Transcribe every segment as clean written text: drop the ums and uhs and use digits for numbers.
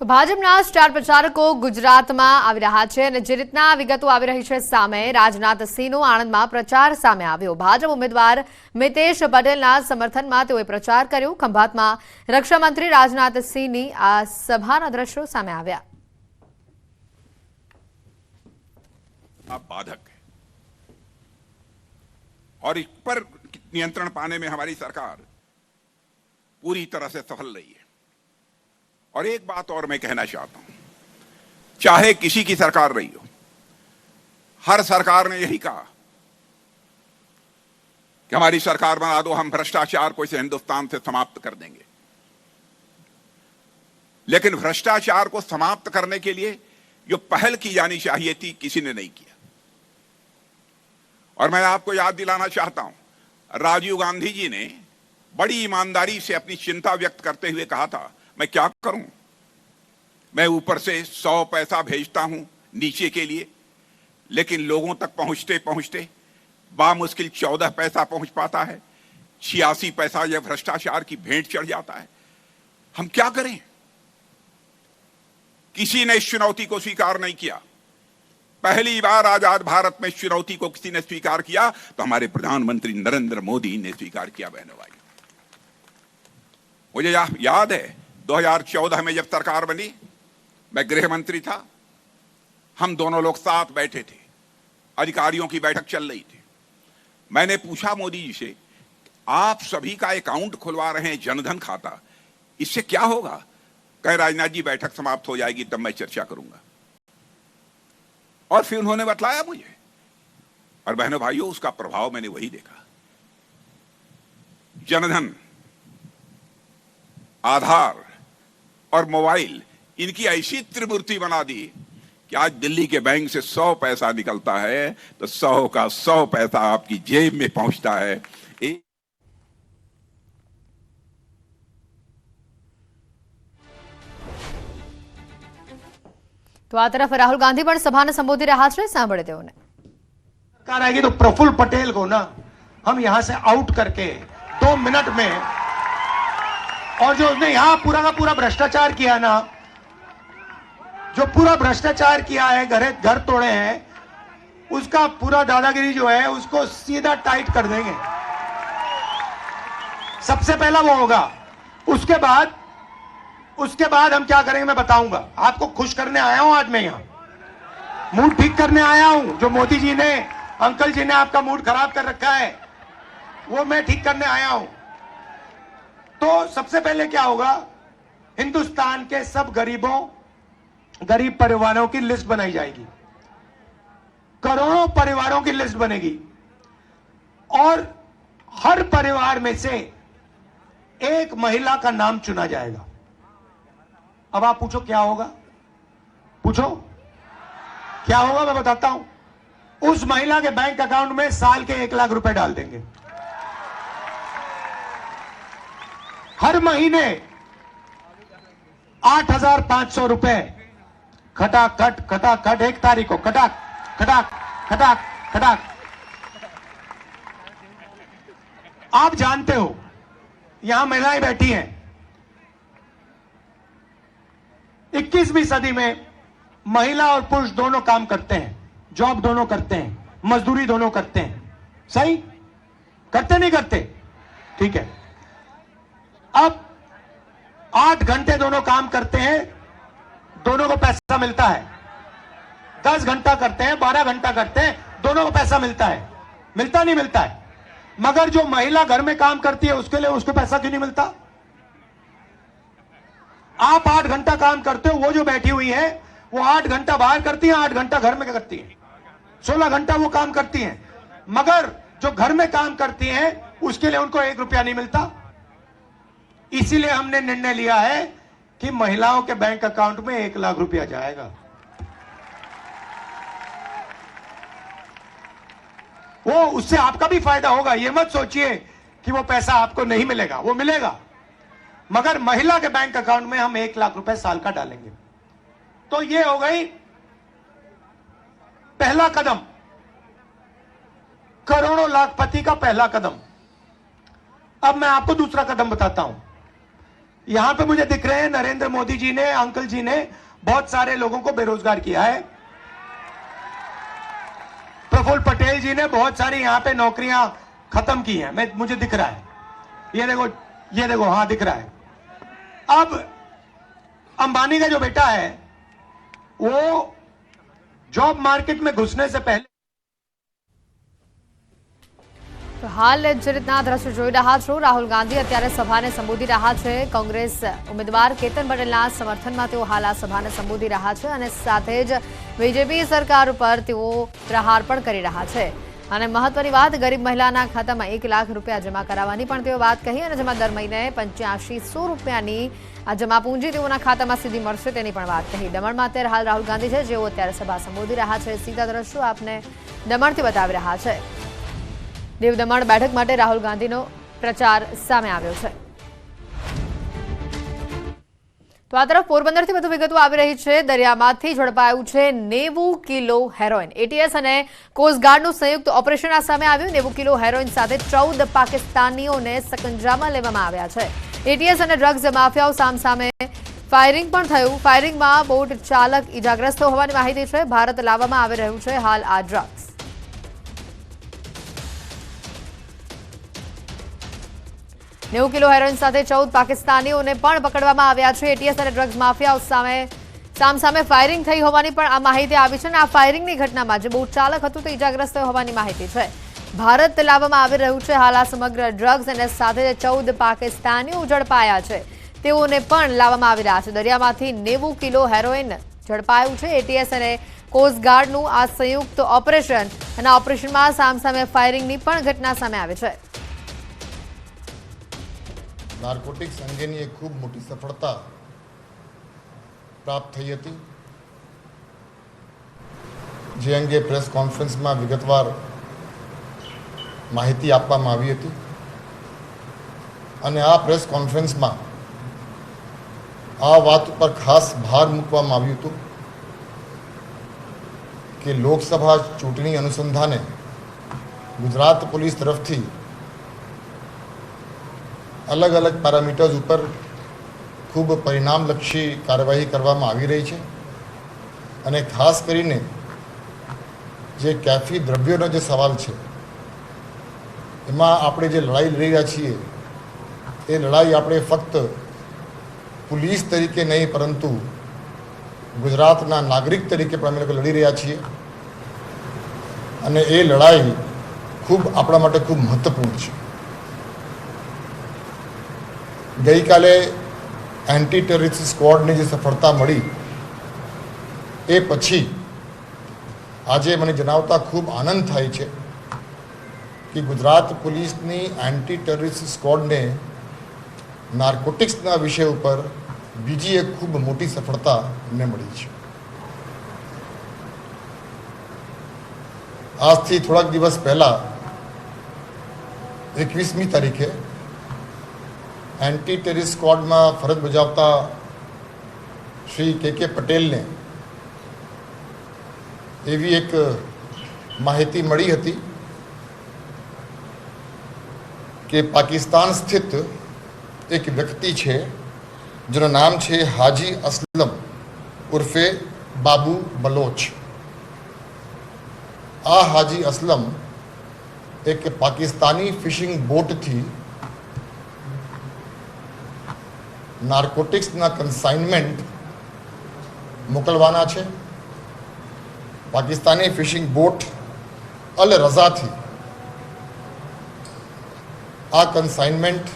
તો ભાજપના સ્ટાર પ્રચારકો ગુજરાતમાં આવી રહ્યા છે અને જે રીતના વિગતો આવી રહી છે સામે રાજનાથસિંહનો આણંદમાં પ્રચાર સામે આવ્યો। ભાજપ ઉમેદવાર મિતેશ પટેલના સમર્થનમાં તેઓએ પ્રચાર કર્યો। ખંભાતમાં રક્ષામંત્રી રાજનાથસિંહની આ સભાના દ્રશ્યો સામે આવ્યા। बाधक है और इस पर नियंत्रण पाने में हमारी सरकार पूरी तरह से सफल रही है। और एक बात और मैं कहना चाहता हूं, चाहे किसी की सरकार रही हो, हर सरकार ने यही कहा कि हमारी सरकार बना दो, हम भ्रष्टाचार को इस हिंदुस्तान से समाप्त कर देंगे। लेकिन भ्रष्टाचार को समाप्त करने के लिए जो पहल की जानी चाहिए थी, किसी ने नहीं किया। और मैं आपको याद दिलाना चाहता हूं, राजीव गांधी जी ने बड़ी ईमानदारी से अपनी चिंता व्यक्त करते हुए कहा था, मैं क्या करूं, मैं ऊपर से 100 पैसा भेजता हूं नीचे के लिए, लेकिन लोगों तक पहुंचते पहुंचते बामुश्किल 14 पैसा पहुंच पाता है, 86 पैसा यह भ्रष्टाचार की भेंट चढ़ जाता है। हम क्या करें? किसी ने इस चुनौती को स्वीकार नहीं किया। पहली बार आजाद भारत में इस चुनौती को किसी ने स्वीकार किया तो हमारे प्रधानमंत्री नरेंद्र मोदी ने स्वीकार किया। बहनों भाई, मुझे याद है 2014 में जब सरकार बनी, मैं गृह मंत्री था, हम दोनों लोग साथ बैठे थे, अधिकारियों की बैठक चल रही थी। मैंने पूछा मोदी जी से, आप सभी का अकाउंट खुलवा रहे हैं जनधन खाता, इससे क्या होगा? कहे राजनाथ जी बैठक समाप्त हो जाएगी तब मैं चर्चा करूंगा। और फिर उन्होंने बतलाया मुझे, और बहनों भाइयों उसका प्रभाव मैंने वही देखा। जनधन, आधार और मोबाइल, इनकी ऐसी त्रिमूर्ति बना दी कि आज दिल्ली के बैंक से 100 पैसा निकलता है तो 100 का 100 पैसा आपकी जेब में पहुंचता है। तो आ तरफ राहुल गांधी पण सभाने संबोधी रहा है, सांभळे तेओने। सरकार आएगी तो प्रफुल्ल पटेल को ना हम यहां से आउट करके 2 मिनट में, और जो उसने यहां पूरा का पूरा भ्रष्टाचार किया ना, जो पूरा भ्रष्टाचार किया है, घर तोड़े हैं, उसका पूरा दादागिरी जो है उसको सीधा टाइट कर देंगे। सबसे पहला वो होगा। उसके बाद हम क्या करेंगे मैं बताऊंगा। आपको खुश करने आया हूं आज मैं यहां, मूड ठीक करने आया हूं। जो मोदी जी ने, अंकल जी ने आपका मूड खराब कर रखा है, वो मैं ठीक करने आया हूं। तो सबसे पहले क्या होगा, हिंदुस्तान के सब गरीब परिवारों की लिस्ट बनाई जाएगी, करोड़ों परिवारों की लिस्ट बनेगी, और हर परिवार में से एक महिला का नाम चुना जाएगा। अब आप पूछो क्या होगा, पूछो क्या होगा, मैं बताता हूं। उस महिला के बैंक अकाउंट में साल के 1 लाख रुपए डाल देंगे। हर महीने 8,500 रुपए खटाखट 1 तारीख को खटाक। आप जानते हो यहां महिलाएं बैठी हैं, 21वीं सदी में महिला और पुरुष दोनों काम करते हैं, जॉब दोनों करते हैं, मजदूरी दोनों करते हैं। सही करते नहीं करते? ठीक है। अब 8 घंटे दोनों काम करते हैं, दोनों को पैसा मिलता है। 10 घंटा करते हैं, 12 घंटा करते हैं, दोनों को पैसा मिलता है। मिलता नहीं मिलता है? मगर जो महिला घर में काम करती है उसके लिए उसको पैसा क्यों नहीं मिलता? आप 8 घंटा काम करते हो, वो जो बैठी हुई है वो 8 घंटा बाहर करती है, 8 घंटा घर में करती है, 16 घंटा वो काम करती है। मगर जो घर में काम करती हैं उसके लिए उनको 1 रुपया नहीं मिलता। इसीलिए हमने निर्णय लिया है कि महिलाओं के बैंक अकाउंट में 1 लाख रुपया जाएगा। वो उससे आपका भी फायदा होगा। ये मत सोचिए कि वो पैसा आपको नहीं मिलेगा, वो मिलेगा, मगर महिला के बैंक अकाउंट में हम 1 लाख रुपए साल का डालेंगे। तो ये हो गई पहला कदम, करोड़ों लाखपति का पहला कदम। अब मैं आपको दूसरा कदम बताता हूं। यहां पे मुझे दिख रहे हैं नरेंद्र मोदी जी ने, अंकल जी ने बहुत सारे लोगों को बेरोजगार किया है। प्रफुल्ल पटेल जी ने बहुत सारी यहां पे नौकरियां खत्म की हैं, मुझे दिख रहा है। ये देखो, हाँ दिख रहा है। अब अंबानी का जो बेटा है वो जॉब मार्केट में घुसने से पहले તો હાલ જે રીતના દ્રશ્યો જોઈ રહ્યા છો, રાહુલ ગાંધી અત્યારે સભાને સંબોધી રહ્યા છે। કોંગ્રેસ ઉમેદવાર કેતન પટેલના સમર્થનમાં તેઓ હાલ આ સભાને સંબોધી રહ્યા છે અને સાથે જ બીજેપી સરકાર ઉપર તેઓ પ્રહાર પણ કરી રહ્યા છે। અને મહત્વની વાત, ગરીબ મહિલાના ખાતામાં 1 લાખ રૂપિયા જમા કરાવવાની પણ તેઓ વાત કહી અને જેમાં દર મહિને 8500 રૂપિયાની આ જમા પૂંજી તેઓના ખાતામાં સીધી મળશે તેની પણ વાત કહી। દમણમાં અત્યારે હાલ રાહુલ ગાંધી છે, જેઓ અત્યારે સભા સંબોધી રહ્યા છે। સીધા દ્રશ્યો આપને દમણથી બતાવી રહ્યા છે। દીવ દમણ બેઠક માટે રાહુલ ગાંધીનો પ્રચાર સામે આવ્યો છે। તો આ તરફ પોરબંદરથી વધુ વિગતો આવી રહી છે। દરિયામાંથી ઝડપાયું છે 90 કિલો હેરોઇન। એટીએસ અને કોસ્ટગાર્ડનું સંયુક્ત ઓપરેશન આ સામે આવ્યું। 90 કિલો હેરોઇન સાથે 14 પાકિસ્તાનીઓને સકંજામાં લેવામાં આવ્યા છે। એટીએસ અને ડ્રગ્સ માફિયાઓ સામસામે ફાયરિંગ પણ થયું। ફાયરિંગમાં બોટ ચાલક ઇજાગ્રસ્ત હોવાની માહિતી છે। ભારત લાવવામાં આવી રહ્યું છે હાલ આ ડ્રગ્સ। 90 કિલો હેરોઇન સાથે 14 પાકિસ્તાનીઓને પણ પકડવામાં આવ્યા છે। એટીએસ અને ડ્રગ્સ માફિયાઓ સામસામે ફાયરિંગ થઈ હોવાની પણ આ માહિતી આવી છે અને આ ફાયરિંગની ઘટનામાં જે બોટ ચાલક હતું તે ઇજાગ્રસ્ત હોવાની માહિતી છે। ભારત લાવવામાં આવી રહ્યું છે હાલ આ સમગ્ર ડ્રગ્સ અને સાથે 14 પાકિસ્તાનીઓ ઝડપાયા છે તેઓને પણ લાવવામાં આવી રહ્યા છે। દરિયામાંથી 90 કિલો હેરોઇન ઝડપાયું છે। એટીએસ અને કોસ્ટગાર્ડનું આ સંયુક્ત ઓપરેશન અને ઓપરેશનમાં સામસામે ફાયરિંગની પણ ઘટના સામે આવી છે। નાર્કોટિક્સ અંગેની એક ખૂબ મોટી સફળતા પ્રાપ્ત થઈ હતી, જે અંગે પ્રેસ કોન્ફરન્સમાં વિગતવાર માહિતી આપવામાં આવી હતી અને આ પ્રેસ કોન્ફરન્સમાં આ વાત ઉપર ખાસ ભાર મૂકવામાં આવ્યું હતું કે લોકસભા ચૂંટણી અનુસંધાને ગુજરાત પોલીસ તરફથી અલગ અલગ પેરામીટર્સ ઉપર ખૂબ પરિણામલક્ષી કાર્યવાહી કરવામાં આવી રહી છે અને ખાસ કરીને જે કેફી દ્રવ્યોનો જે સવાલ છે એમાં આપણે જે લડાઈ લડી રહ્યા છીએ એ લડાઈ આપણે ફક્ત પોલીસ તરીકે નહીં પરંતુ ગુજરાતના નાગરિક તરીકે પણ અમે લોકો લડી રહ્યા છીએ અને એ લડાઈ ખૂબ આપણા માટે ખૂબ મહત્ત્વપૂર્ણ છે। ગઈકાલે એન્ટી ટેરરિસ્ટ સ્ક્વોડની જે સફળતા મળી એ પછી આજે મને જણાવતા ખૂબ આનંદ થાય છે કે ગુજરાત પોલીસની એન્ટી ટેરરિસ્ટ સ્ક્વોડને નાર્કોટિક્સના વિષય ઉપર બીજી એક ખૂબ મોટી સફળતા એમને મળી છે। આજથી થોડાક દિવસ પહેલાં 21મી તારીખે એન્ટી ટેરરિસ્ટ સ્ક્વોડમાં ફરજ બજાવતા શ્રી કે પટેલને એવી એક માહિતી મળી હતી કે પાકિસ્તાન સ્થિત એક વ્યક્તિ છે જેનું નામ છે હાજી અસલમ ઉર્ફે બાબુ બલોચ। આ હાજી અસલમ એક પાકિસ્તાની ફિશિંગ બોટથી નાર્કોટિક્સના કન્સાઇનમેન્ટ મોકલવાના છે। પાકિસ્તાની ફિશિંગ બોટ અલ રઝાથી આ કન્સાઇનમેન્ટ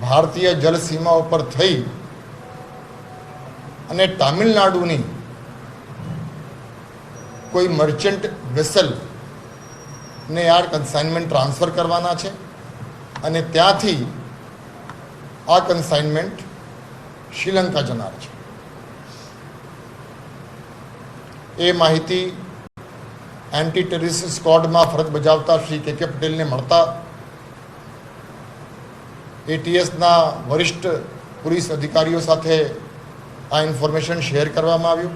ભારતીય જળ સીમા ઉપર થઈ અને તામિલનાડુની કોઈ મર્ચન્ટ વેસલને આ કન્સાઇનમેન્ટ ટ્રાન્સફર કરવાના છે અને ત્યાંથી આ કન્સાઇનમેન્ટ શ્રીલંકા જનાર છે। એ માહિતી એન્ટી ટેરરિસ્ટ સ્ક્વોડમાં ફરજ બજાવતા શ્રી કે પટેલને મળતા એટીએસના વરિષ્ઠ પોલીસ અધિકારીઓ સાથે આ ઇન્ફોર્મેશન શેર કરવામાં આવ્યું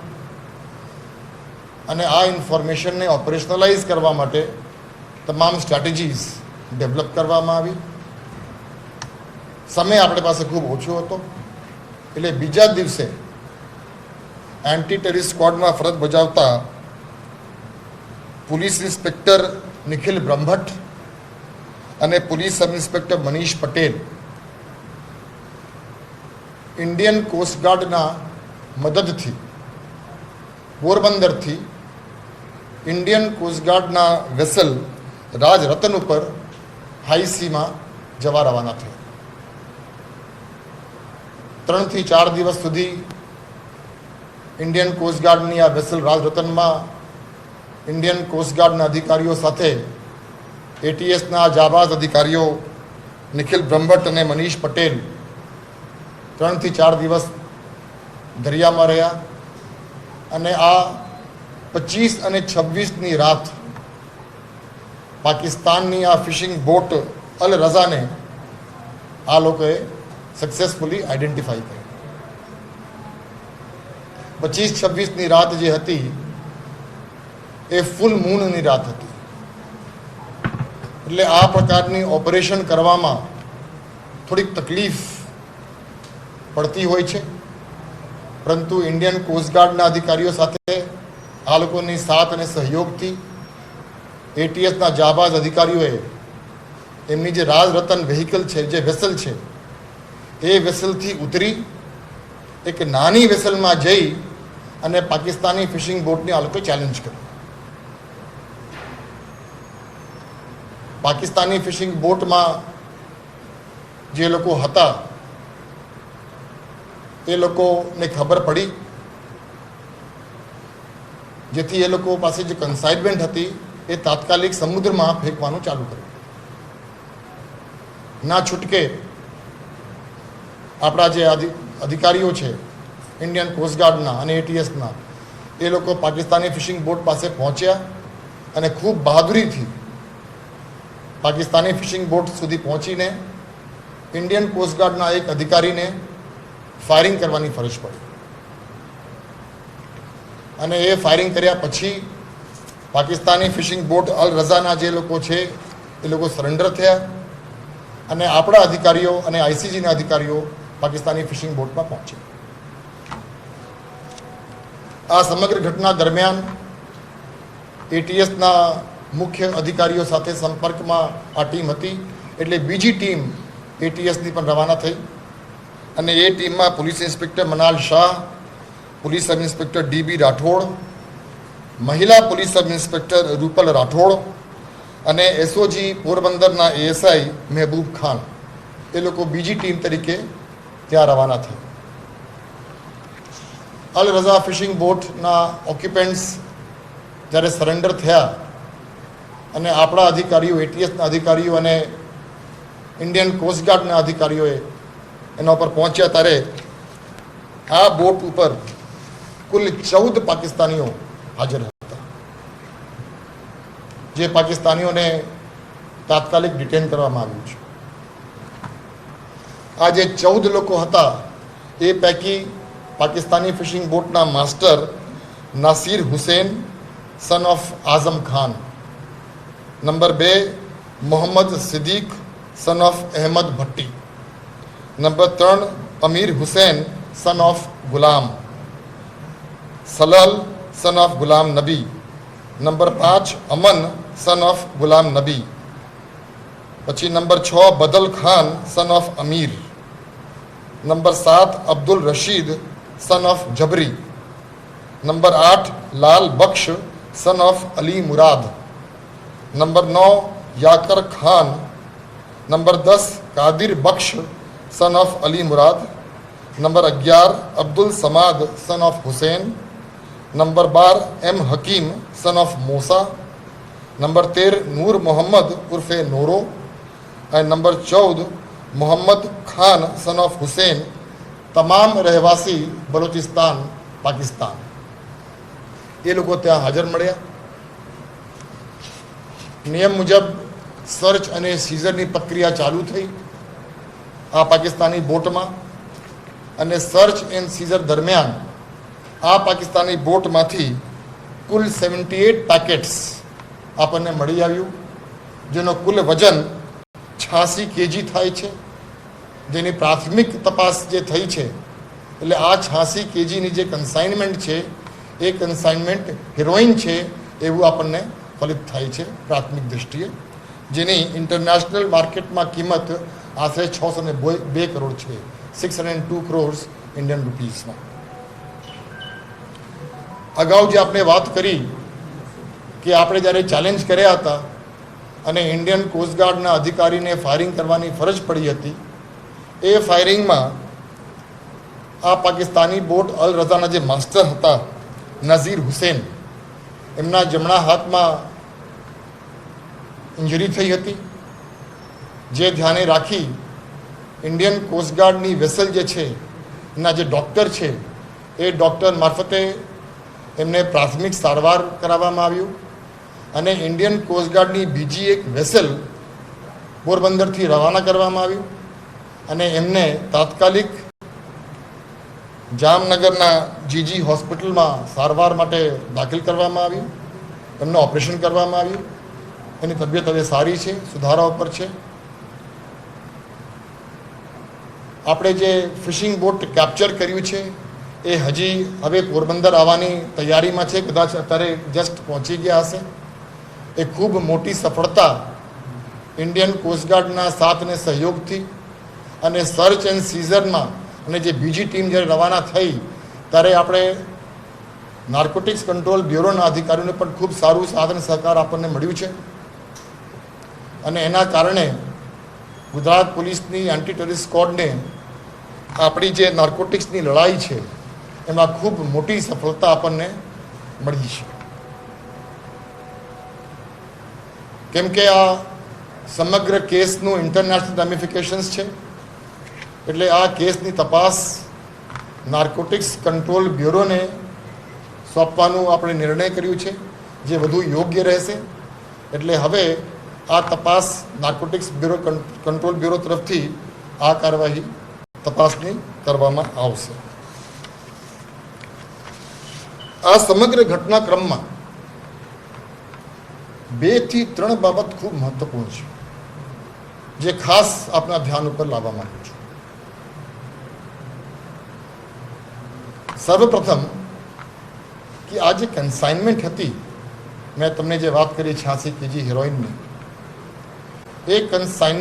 અને આ ઇન્ફોર્મેશનને ઓપરેશનલાઇઝ કરવા માટે તમામ સ્ટ્રેટેજીસ ડેવલપ કરવામાં આવી। સમય આપણી પાસે ખૂબ ઓછો હતો એટલે બીજા દિવસે એન્ટી ટેરરિસ્ટ સ્ક્વોડમાં ફરજ બજાવતા પોલીસ ઇન્સ્પેક્ટર નિખિલ બ્રહ્મભટ્ટ અને police sub inspector Manish Patel Indian કોસ્ટગાર્ડના મદદથી પોરબંદરથી ઇન્ડિયન કોસ્ટગાર્ડના વેસલ રાજ રતન ઉપર હાઈ સીમાં જવા રવાના થયા. 3 થી 4 દિવસ સુધી ઇન્ડિયન કોસ્ટગાર્ડની આ વેસલ રાજ રતનમાં ઇન્ડિયન કોસ્ટગાર્ડના અધિકારીઓ સાથે એટીએસના જાબાઝ અધિકારીઓ નિખિલ બ્રહ્મભટ્ટ અને મનીષ પટેલ 3 થી 4 દિવસ દરિયામાં રહ્યા અને આ 25 અને 26ની રાત પાકિસ્તાનની આ ફિશિંગ બોટ અલ રઝાને આ લોકોએ સક્સેસફુલી આઈડેન્ટિફાઈ કરી. 25-26ની રાત જે હતી એ ફૂલ મૂનની રાત હતી. એટલે આ પ્રકારની ઓપરેશન કરવામાં થોડીક તકલીફ પડતી હોય છે, પરંતુ ઇન્ડિયન કોસ્ટગાર્ડના અધિકારીઓ સાથે આ લોકોની સાથ અને સહયોગથી એટીએસના જાબાઝ અધિકારીઓએ એમની જે રાજ રતન વ્હીકલ છે, જે વેસલ છે, એ વેસલથી ઉતરી એક નાની વેસલમાં જઈ અને પાકિસ્તાની ફિશિંગ બોટને આ લોકોએ ચેલેન્જ કરી. પાકિસ્તાની ફિશિંગ બોટમાં જે લોકો હતા એ લોકોને ખબર પડી, જેથી એ લોકો પાસે જે કન્સાઇનમેન્ટ હતી એ તાત્કાલિક સમુદ્રમાં ફેંકવાનું ચાલુ કર્યું. ના છૂટકે આપણા જે અધિકારીઓ છે ઇન્ડિયન કોસ્ટગાર્ડના અને એટીએસના, એ લોકો પાકિસ્તાની ફિશિંગ બોટ પાસે પહોંચ્યા અને ખૂબ બહાદુરીથી પાકિસ્તાની ફિશિંગ બોટ સુધી પહોંચીને ઇન્ડિયન કોસ્ટગાર્ડના એક અધિકારીને ફાયરિંગ કરવાની ફરજ પડી. અને એ ફાયરિંગ કર્યા પછી પાકિસ્તાની ફિશિંગ બોટ અલ રઝાના જે લોકો છે એ લોકો સરેન્ડર થયા અને આપણા અધિકારીઓ અને આઈસીજીના અધિકારીઓ પાકિસ્તાની ફિશિંગ બોટમાં પહોંચ્યા. આ સમગ્ર ઘટના દરમિયાન એટીએસના મુખ્ય અધિકારીઓ સાથે સંપર્કમાં આ ટીમ હતી, એટલે બીજી ટીમ એટીએસની પણ રવાના થઈ અને એ ટીમમાં police inspector Manal Shah, police sub inspector D B Rathod, મહિલા police sub inspector Rupal Rathod અને એસઓજી પોરબંદરના એએસઆઈ મહેબૂબ ખાન, એ લોકો બીજી ટીમ તરીકે ત્યાં રવાના થઈ. અલ રઝા ફિશિંગ બોટના ઓક્યુપન્ટ્સ જ્યારે સરેન્ડર થયા અને આપણા અધિકારીઓ, એટીએસના અધિકારીઓ અને ઇન્ડિયન કોસ્ટગાર્ડના અધિકારીઓએ એના ઉપર પહોંચ્યા, ત્યારે આ બોટ ઉપર કુલ 14 પાકિસ્તાનીઓ હાજર હતા, જે પાકિસ્તાનીઓને તાત્કાલિક ડિટેન કરવામાં આવ્યું છે. આ જે 14 લોકો હતા એ પૈકી પાકિસ્તાની ફિશિંગ બોટના master Nasir Hussain son of Azam Khan, number 2 Mohammad Siddique son of Ahmed Bhatti, number 3 Amir Hussain son of Ghulam Salal son of Ghulam Nabi, number 5 Aman son of Ghulam Nabi, પછી number 6 Badal Khan son of Amir, number 7 Abdul Rashid son of Jabri, number 8 Lal Baksh son of Ali Murad, number 9 Yakar Khan, number 10 Qadir Bakhsh son of Ali Murad, number 11 Abdul Samad son of Hussain, number 12 M Hakim son of Musa, number 13 Noor Mohammad उर्फे नूरो और number 14 Mohammad Khan son of Hussain, तमाम रहवासी बलूचिस्तान पाकिस्तान, ये लोग ત્યાં હાજર મળ્યા. નિયમ મુજબ સર્ચ અને સીઝરની પ્રક્રિયા ચાલુ થઈ આ પાકિસ્તાની બોટમાં, અને સર્ચ એન્ડ સીઝર દરમિયાન આ પાકિસ્તાની બોટમાંથી કુલ 78 પેકેટ્સ આપણને મળી આવ્યું, જેનો કુલ વજન 86 kg થાય છે. જેની પ્રાથમિક તપાસ જે થઈ છે એટલે આ 86 કેજીની જે કન્સાઇનમેન્ટ છે એ કન્સાઇનમેન્ટ હિરોઈન છે એવું આપણને ફલિત થાય છે પ્રાથમિક દૃષ્ટિએ, જેની ઇન્ટરનેશનલ માર્કેટમાં કિંમત આશરે 602 કરોડ છે, 602 crores ઇન્ડિયન રૂપીસમાં. અગાઉ જે આપણે વાત કરી કે આપણે જ્યારે ચેલેન્જ કર્યા હતા અને ઇન્ડિયન કોસ્ટગાર્ડના અધિકારીને ફાયરિંગ કરવાની ફરજ પડી હતી, એ ફાયરિંગમાં આ પાકિસ્તાની બોટ અલ રઝાના જે માસ્ટર હતા નઝીર હુસેન, એમના જમણા હાથમાં ઇન્જરી થઈ હતી, જે ધ્યાને રાખી ઇન્ડિયન કોસ્ટગાર્ડની વેસલ જે છે એના જે ડૉક્ટર છે એ ડૉક્ટર મારફતે એમને પ્રાથમિક સારવાર કરાવવામાં આવ્યું અને ઇન્ડિયન કોસ્ટગાર્ડની બીજી એક વેસલ પોરબંદરથી રવાના કરવામાં આવ્યું અને એમને તાત્કાલિક જામનગરના જીજી હોસ્પિટલમાં સારવાર માટે દાખલ કરવામાં આવ્યું. એમનું ઓપરેશન કરવામાં આવ્યું. એની તબિયત હવે સારી છે, સુધારા ઉપર છે. આપણે જે ફિશિંગ બોટ કેપ્ચર કર્યું છે એ હજી હવે પોરબંદર આવવાની તૈયારીમાં છે, કદાચ અત્યારે જસ્ટ પહોંચી ગયા હશે. એ ખૂબ મોટી સફળતા ઇન્ડિયન કોસ્ટગાર્ડના સાથ અને સહયોગથી અને સર્ચ એન્ડ સીઝરમાં અને જે બીજી ટીમ જ્યારે રવાના થઈ ત્યારે આપણે નાર્કોટિક્સ કંટ્રોલ બ્યુરોના અધિકારીઓને પણ ખૂબ સારું સાથ અને સહકાર આપણને મળ્યું છે અને એના કારણે ગુજરાત પોલીસની એન્ટી ટેરરિસ્ટ સ્ક્વોડને આપણી જે નાર્કોટિક્સની લડાઈ છે એમાં ખૂબ મોટી સફળતા આપણને મળી છે. કેમ કે આ સમગ્ર કેસનું ઇન્ટરનેશનલ રેમિફિકેશન્સ છે, એટલે આ કેસની તપાસ નાર્કોટિક્સ કંટ્રોલ બ્યુરોને સોંપવાનું આપણે નિર્ણય કર્યું છે, જે વધુ યોગ્ય રહેશે. એટલે હવે આ તપાસ નાર્કોટિક્સ બ્યુરો કંટ્રોલ બ્યુરો તરફથી આ કાર્યવાહી તપાસની કરવામાં આવશે. આ સમગ્ર ઘટનાક્રમમાં 2 થી 3 બાબત ખૂબ મહત્વપૂર્ણ છે, જે ખાસ આપના ધ્યાન ઉપર લાવવા માંગુ છું. સર્વપ્રથમ કે આ જે કન્સાઇનમેન્ટ હતી, મેં તમને જે વાત કરી 86 કેજી હિરોઈનની, એ કન્સાઇનમેન્ટ